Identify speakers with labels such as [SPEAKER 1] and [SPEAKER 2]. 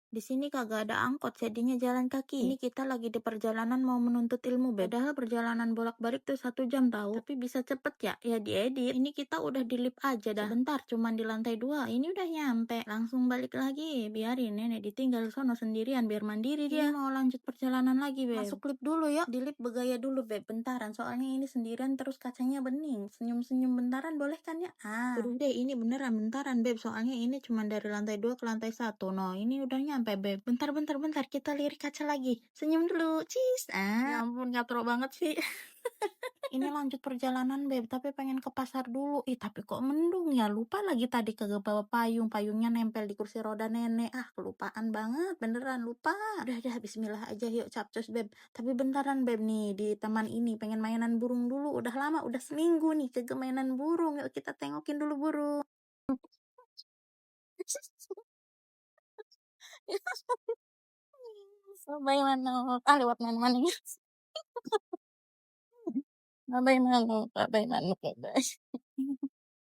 [SPEAKER 1] Di sini kagak ada angkot, jadinya jalan kaki. Ini kita lagi di perjalanan mau menuntut ilmu, Beb. Padahal perjalanan bolak-balik tuh 1 jam tahu. Tapi bisa cepet ya? Ya diedit. Ini kita udah di lift aja dah. Sebentar, cuman di lantai 2. Ini udah nyampe. Langsung balik lagi. Biarin nenek ditinggal sono sendirian biar mandiri dia. Ini mau lanjut perjalanan lagi, Beb. Masuk lift dulu yuk. Di lift bergaya dulu, Beb. Bentaran, soalnya ini sendirian terus kacanya bening. Senyum-senyum bentaran boleh kan ya? Udah deh, ini beneran bentaran, Beb. Soalnya ini cuma dari lantai 2 ke lantai 1. No, ini udah nyampe, Beb. Bentar, kita lirik kaca lagi. Senyum dulu, cheese. Ya ampun, katro banget sih. Ini lanjut perjalanan, Beb, tapi pengen ke pasar dulu. Tapi kok mendung ya? Lupa lagi tadi kagak bawa payung. Payungnya nempel di kursi roda nenek. Kelupaan banget, beneran lupa. Udah, bismillah aja yuk, capcus, Beb. Tapi bentaran, Beb, nih di taman ini pengen mainan burung dulu. Udah lama, udah seminggu nih kagak mainan burung. Yuk kita tengokin dulu burung. Bagaimana? Lewat mana-mana ya. Bagaimana?